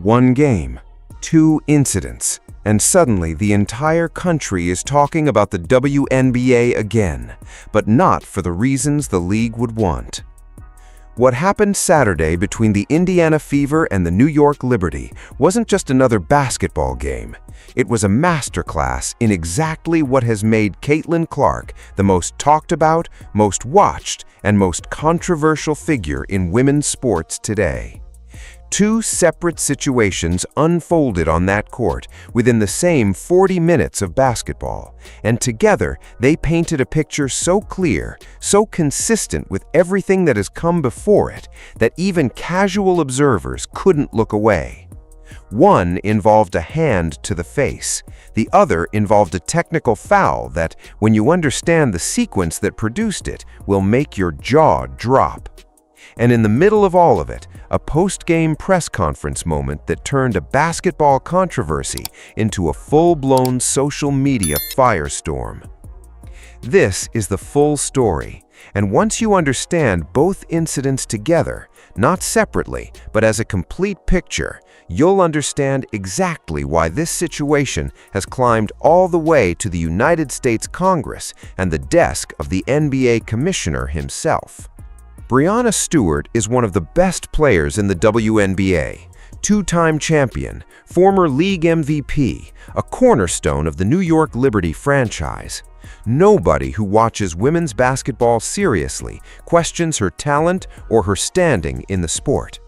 One game, two incidents, and suddenly the entire country is talking about the WNBA again, but not for the reasons the league would want. What happened Saturday between the Indiana Fever and the New York Liberty wasn't just another basketball game. It was a masterclass in exactly what has made Caitlin Clark the most talked about, most watched, and most controversial figure in women's sports today. Two separate situations unfolded on that court within the same 40 minutes of basketball, and together they painted a picture so clear, so consistent with everything that has come before it, that even casual observers couldn't look away. One involved a hand to the face. The other involved a technical foul that, when you understand the sequence that produced it, will make your jaw drop. And in the middle of all of it, a post-game press conference moment that turned a basketball controversy into a full-blown social media firestorm. This is the full story, and once you understand both incidents together, not separately, but as a complete picture, you'll understand exactly why this situation has climbed all the way to the United States Congress and the desk of the NBA commissioner himself. Breanna Stewart is one of the best players in the WNBA, two-time champion, former league MVP, a cornerstone of the New York Liberty franchise. Nobody who watches women's basketball seriously questions her talent or her standing in the sport.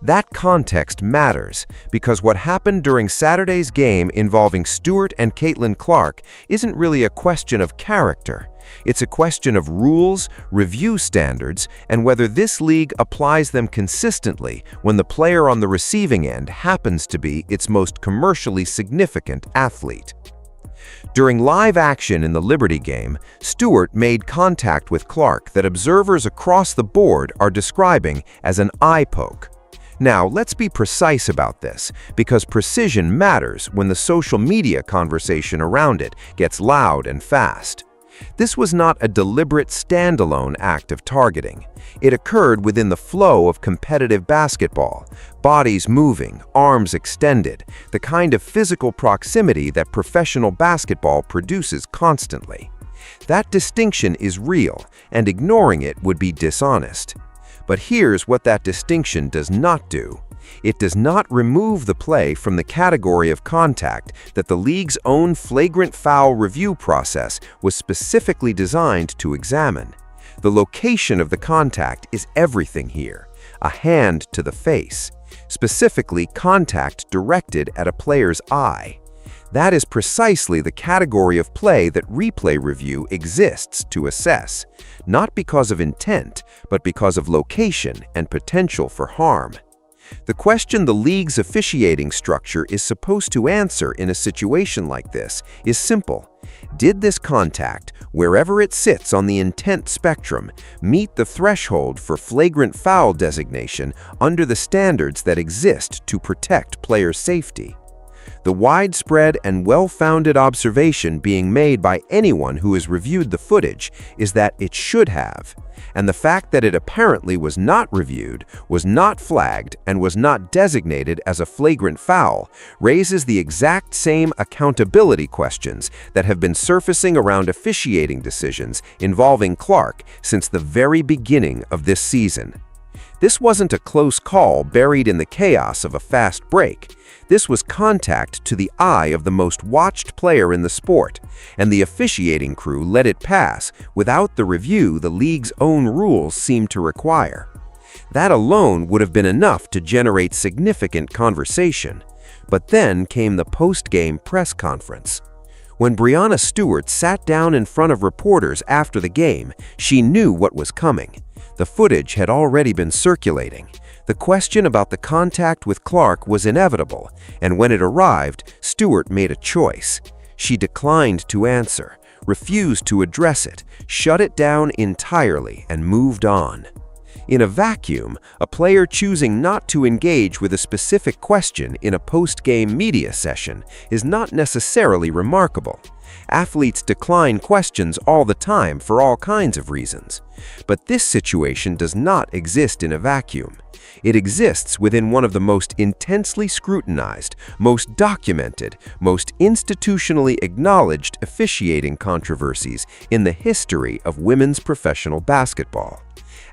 That context matters because what happened during Saturday's game involving Stewart and Caitlin Clark isn't really a question of character. It's a question of rules, review standards, and whether this league applies them consistently when the player on the receiving end happens to be its most commercially significant athlete. During live action in the Liberty game, Stewart made contact with Clark that observers across the board are describing as an eye poke. Now, let's be precise about this, because precision matters when the social media conversation around it gets loud and fast. This was not a deliberate standalone act of targeting. It occurred within the flow of competitive basketball, bodies moving, arms extended, the kind of physical proximity that professional basketball produces constantly. That distinction is real, and ignoring it would be dishonest. But here's what that distinction does not do. It does not remove the play from the category of contact that the league's own flagrant foul review process was specifically designed to examine. The location of the contact is everything here, a hand to the face, specifically contact directed at a player's eye. That is precisely the category of play that replay review exists to assess, not because of intent, but because of location and potential for harm. The question the league's officiating structure is supposed to answer in a situation like this is simple. Did this contact, wherever it sits on the intent spectrum, meet the threshold for flagrant foul designation under the standards that exist to protect player safety? The widespread and well-founded observation being made by anyone who has reviewed the footage is that it should have, and the fact that it apparently was not reviewed, was not flagged, and was not designated as a flagrant foul raises the exact same accountability questions that have been surfacing around officiating decisions involving Clark since the very beginning of this season. This wasn't a close call buried in the chaos of a fast break. This was contact to the eye of the most watched player in the sport, and the officiating crew let it pass without the review the league's own rules seem to require. That alone would have been enough to generate significant conversation. But then came the post-game press conference. When Breanna Stewart sat down in front of reporters after the game, she knew what was coming. The footage had already been circulating. The question about the contact with Clark was inevitable, and when it arrived, Stewart made a choice. She declined to answer, refused to address it, shut it down entirely, and moved on. In a vacuum, a player choosing not to engage with a specific question in a post-game media session is not necessarily remarkable. Athletes decline questions all the time for all kinds of reasons. But this situation does not exist in a vacuum. It exists within one of the most intensely scrutinized, most documented, most institutionally acknowledged officiating controversies in the history of women's professional basketball.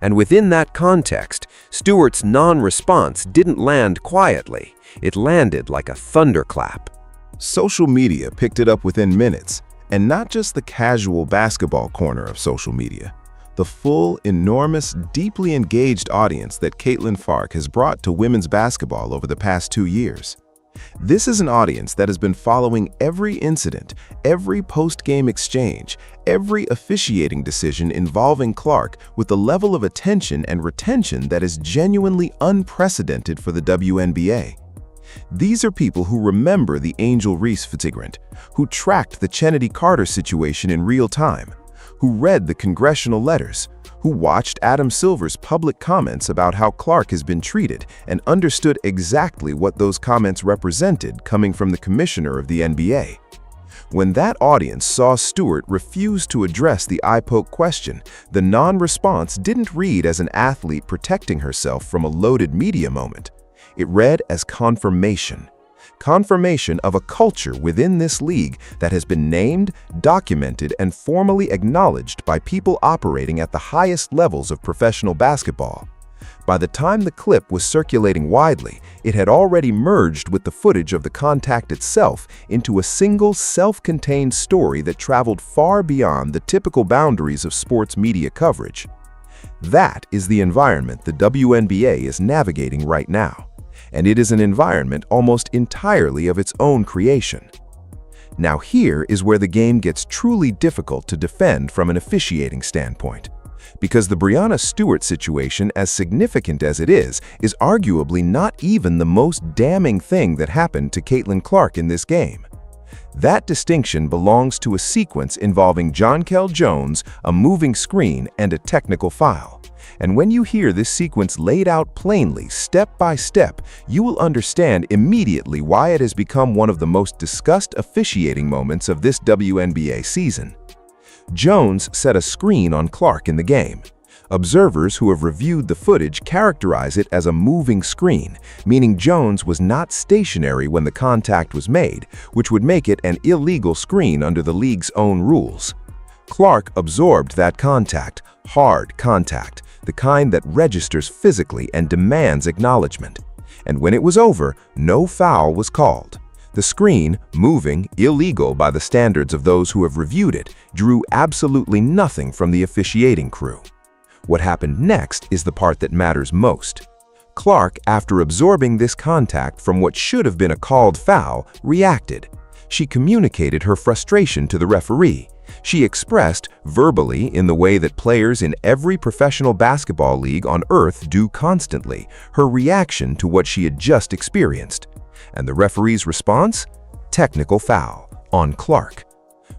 And within that context, Stewart's non-response didn't land quietly. It landed like a thunderclap. Social media picked it up within minutes, and not just the casual basketball corner of social media. The full, enormous, deeply engaged audience that Caitlin Clark has brought to women's basketball over the past 2 years. This is an audience that has been following every incident, every post-game exchange, every officiating decision involving Clark with a level of attention and retention that is genuinely unprecedented for the WNBA. These are people who remember the Angel Reese flagrant, who tracked the Chennedy Carter situation in real time, who read the congressional letters, who watched Adam Silver's public comments about how Clark has been treated and understood exactly what those comments represented coming from the commissioner of the NBA. When that audience saw Stewart refuse to address the eye-poke question, the non-response didn't read as an athlete protecting herself from a loaded media moment. It read as confirmation. Confirmation of a culture within this league that has been named, documented, and formally acknowledged by people operating at the highest levels of professional basketball. By the time the clip was circulating widely, it had already merged with the footage of the contact itself into a single self-contained story that traveled far beyond the typical boundaries of sports media coverage. That is the environment the WNBA is navigating right now. And it is an environment almost entirely of its own creation. Now here is where the game gets truly difficult to defend from an officiating standpoint. Because the Breanna Stewart situation, as significant as it is arguably not even the most damning thing that happened to Caitlin Clark in this game. That distinction belongs to a sequence involving Jonquel Jones, a moving screen, and a technical foul. And when you hear this sequence laid out plainly, step by step, you will understand immediately why it has become one of the most discussed officiating moments of this WNBA season. Jones set a screen on Clark in the game. Observers who have reviewed the footage characterize it as a moving screen, meaning Jones was not stationary when the contact was made, which would make it an illegal screen under the league's own rules. Clark absorbed that contact, hard contact, the kind that registers physically and demands acknowledgement. And when it was over, no foul was called. The screen, moving, illegal by the standards of those who have reviewed it, drew absolutely nothing from the officiating crew. What happened next is the part that matters most. Clark, after absorbing this contact from what should have been a called foul, reacted. She communicated her frustration to the referee. She expressed, verbally, in the way that players in every professional basketball league on earth do constantly, her reaction to what she had just experienced. And the referee's response? Technical foul, on Clark.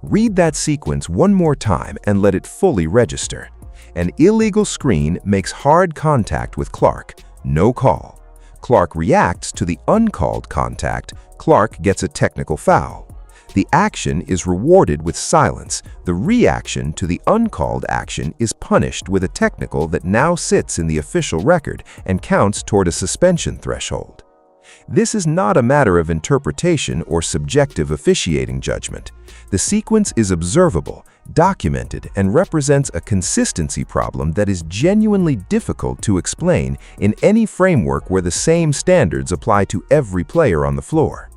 Read that sequence one more time and let it fully register. An illegal screen makes hard contact with Clark, no call. Clark reacts to the uncalled contact. Clark gets a technical foul. The action is rewarded with silence. The reaction to the uncalled action is punished with a technical that now sits in the official record and counts toward a suspension threshold. This is not a matter of interpretation or subjective officiating judgment. The sequence is observable, documented, and represents a consistency problem that is genuinely difficult to explain in any framework where the same standards apply to every player on the floor.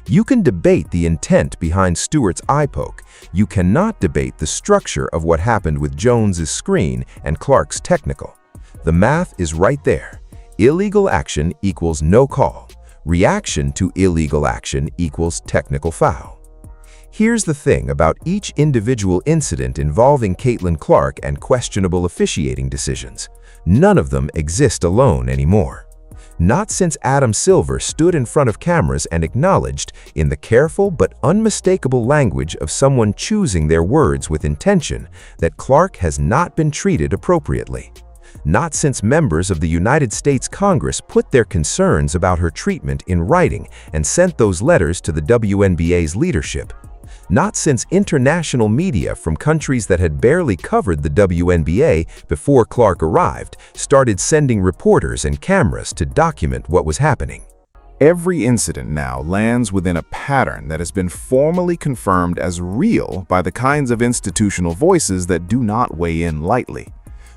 You can debate the intent behind Stewart's eye poke. You cannot debate the structure of what happened with Jones's screen and Clark's technical. The math is right there. Illegal action equals no call. Reaction to illegal action equals technical foul. Here's the thing about each individual incident involving Caitlin Clark and questionable officiating decisions. None of them exist alone anymore. Not since Adam Silver stood in front of cameras and acknowledged, in the careful but unmistakable language of someone choosing their words with intention, that Clark has not been treated appropriately. Not since members of the United States Congress put their concerns about her treatment in writing and sent those letters to the WNBA's leadership. Not since international media from countries that had barely covered the WNBA before Clark arrived started sending reporters and cameras to document what was happening. Every incident now lands within a pattern that has been formally confirmed as real by the kinds of institutional voices that do not weigh in lightly.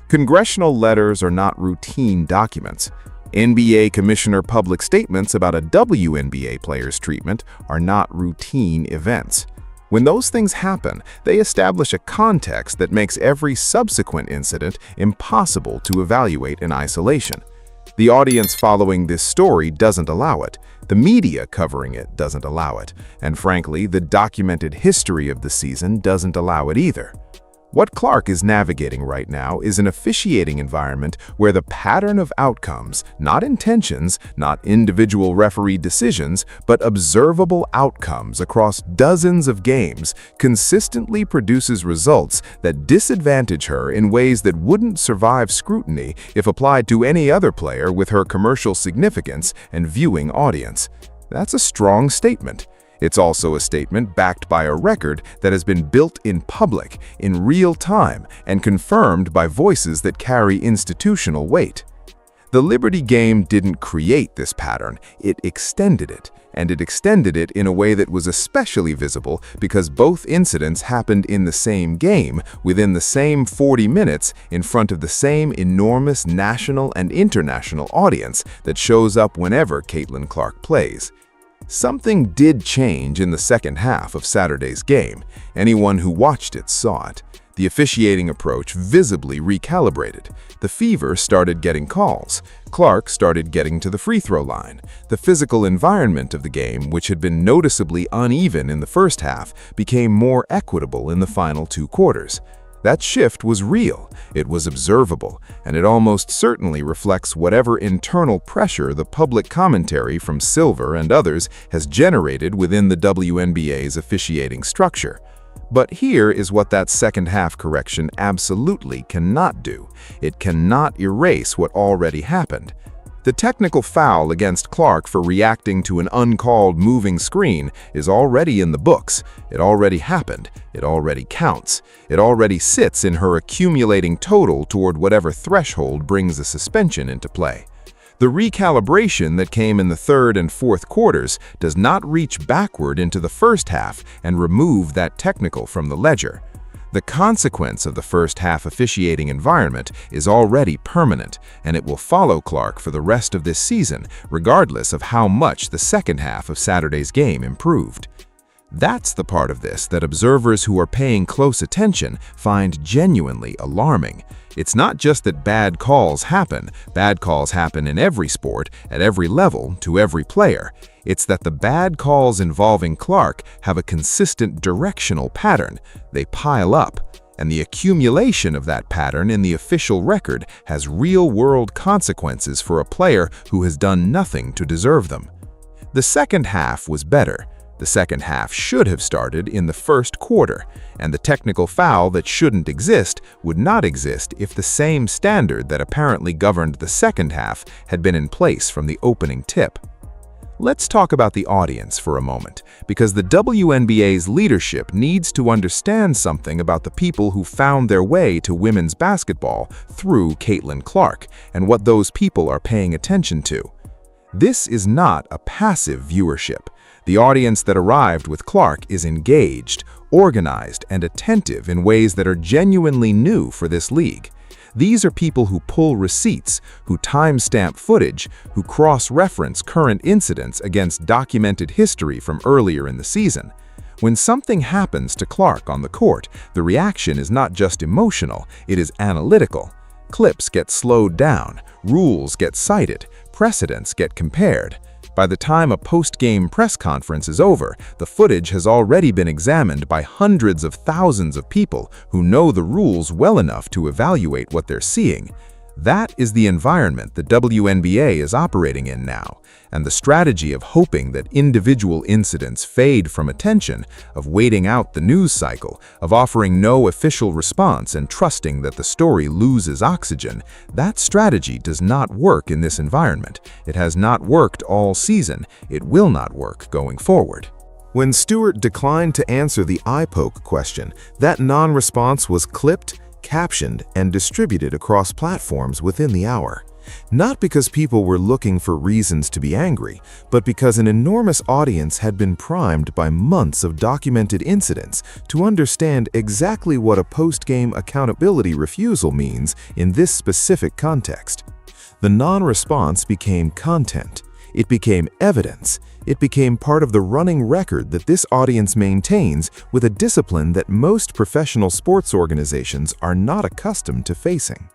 Congressional letters are not routine documents. NBA commissioner public statements about a WNBA player's treatment are not routine events. When those things happen, they establish a context that makes every subsequent incident impossible to evaluate in isolation. The audience following this story doesn't allow it. The media covering it doesn't allow it. And frankly, the documented history of the season doesn't allow it either. What Clark is navigating right now is an officiating environment where the pattern of outcomes, not intentions, not individual referee decisions, but observable outcomes across dozens of games, consistently produces results that disadvantage her in ways that wouldn't survive scrutiny if applied to any other player with her commercial significance and viewing audience. That's a strong statement. It's also a statement backed by a record that has been built in public, in real time, and confirmed by voices that carry institutional weight. The Liberty game didn't create this pattern, it extended it, and it extended it in a way that was especially visible because both incidents happened in the same game, within the same 40 minutes, in front of the same enormous national and international audience that shows up whenever Caitlin Clark plays. Something did change in the second half of Saturday's game. Anyone who watched it saw it. The officiating approach visibly recalibrated. The Fever started getting calls. Clark started getting to the free throw line. The physical environment of the game, which had been noticeably uneven in the first half, became more equitable in the final 2 quarters. That shift was real, it was observable, and it almost certainly reflects whatever internal pressure the public commentary from Silver and others has generated within the WNBA's officiating structure. But here is what that second-half correction absolutely cannot do. It cannot erase what already happened. The technical foul against Clark for reacting to an uncalled moving screen is already in the books. It already happened. It already counts. It already sits in her accumulating total toward whatever threshold brings a suspension into play. The recalibration that came in the third and fourth quarters does not reach backward into the first half and remove that technical from the ledger. The consequence of the first-half officiating environment is already permanent, and it will follow Clark for the rest of this season, regardless of how much the second half of Saturday's game improved. That's the part of this that observers who are paying close attention find genuinely alarming. It's not just that bad calls happen in every sport, at every level, to every player. It's that the bad calls involving Clark have a consistent directional pattern. They pile up, and the accumulation of that pattern in the official record has real-world consequences for a player who has done nothing to deserve them. The second half was better. The second half should have started in the first quarter, and the technical foul that shouldn't exist would not exist if the same standard that apparently governed the second half had been in place from the opening tip. Let's talk about the audience for a moment, because the WNBA's leadership needs to understand something about the people who found their way to women's basketball through Caitlin Clark and what those people are paying attention to. This is not a passive viewership. The audience that arrived with Clark is engaged, organized, and attentive in ways that are genuinely new for this league. These are people who pull receipts, who timestamp footage, who cross-reference current incidents against documented history from earlier in the season. When something happens to Clark on the court, the reaction is not just emotional, it is analytical. Clips get slowed down, rules get cited, precedents get compared. By the time a post-game press conference is over, the footage has already been examined by hundreds of thousands of people who know the rules well enough to evaluate what they're seeing. That is the environment the WNBA is operating in now, and the strategy of hoping that individual incidents fade from attention, of waiting out the news cycle, of offering no official response and trusting that the story loses oxygen, that strategy does not work in this environment. It has not worked all season. It will not work going forward. When Stewart declined to answer the eye poke question, that non-response was clipped, captioned, and distributed across platforms within the hour. Not because people were looking for reasons to be angry, but because an enormous audience had been primed by months of documented incidents to understand exactly what a post-game accountability refusal means in this specific context. The non-response became content. It became evidence. It became part of the running record that this audience maintains with a discipline that most professional sports organizations are not accustomed to facing.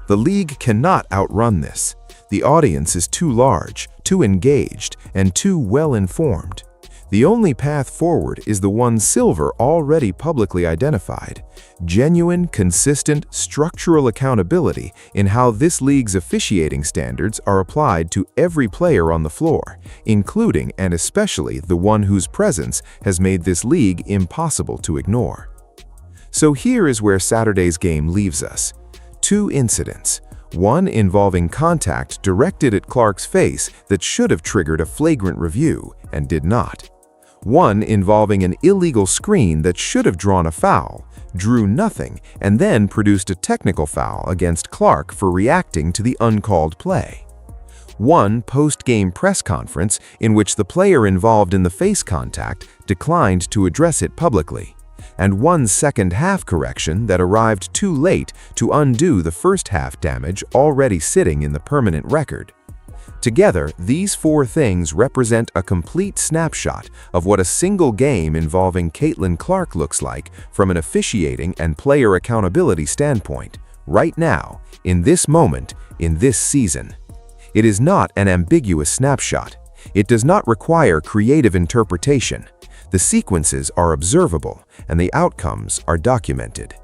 The league cannot outrun this. The audience is too large, too engaged, and too well-informed. The only path forward is the one Silver already publicly identified: genuine, consistent, structural accountability in how this league's officiating standards are applied to every player on the floor, including and especially the one whose presence has made this league impossible to ignore. So here is where Saturday's game leaves us. Two incidents. One involving contact directed at Clark's face that should have triggered a flagrant review and did not. One involving an illegal screen that should have drawn a foul, drew nothing, and then produced a technical foul against Clark for reacting to the uncalled play. One post-game press conference in which the player involved in the face contact declined to address it publicly, and one second-half correction that arrived too late to undo the first-half damage already sitting in the permanent record. Together, these four things represent a complete snapshot of what a single game involving Caitlin Clark looks like from an officiating and player accountability standpoint, right now, in this moment, in this season. It is not an ambiguous snapshot. It does not require creative interpretation. The sequences are observable, and the outcomes are documented.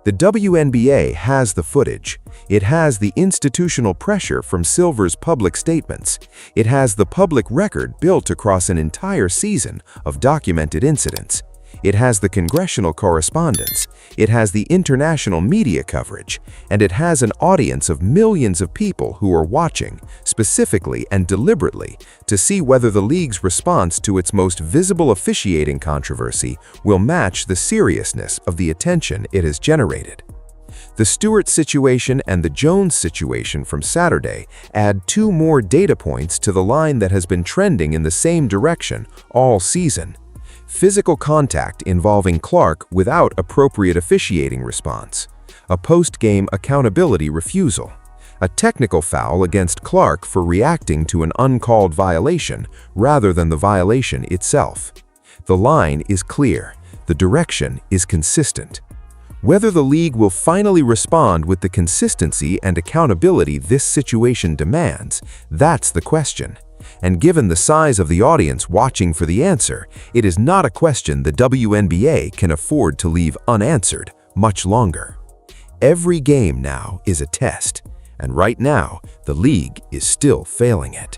The WNBA has the footage. It has the institutional pressure from Silver's public statements. It has the public record built across an entire season of documented incidents. It has the congressional correspondence. It has the international media coverage. And it has an audience of millions of people who are watching, specifically and deliberately, to see whether the league's response to its most visible officiating controversy will match the seriousness of the attention it has generated. The Stewart situation and the Jones situation from Saturday add two more data points to the line that has been trending in the same direction all season. Physical contact involving Clark without appropriate officiating response, a post-game accountability refusal, a technical foul against Clark for reacting to an uncalled violation rather than the violation itself. The line is clear. The direction is consistent. Whether the league will finally respond with the consistency and accountability this situation demands, that's the question. And given the size of the audience watching for the answer, it is not a question the WNBA can afford to leave unanswered much longer. Every game now is a test, and right now, the league is still failing it.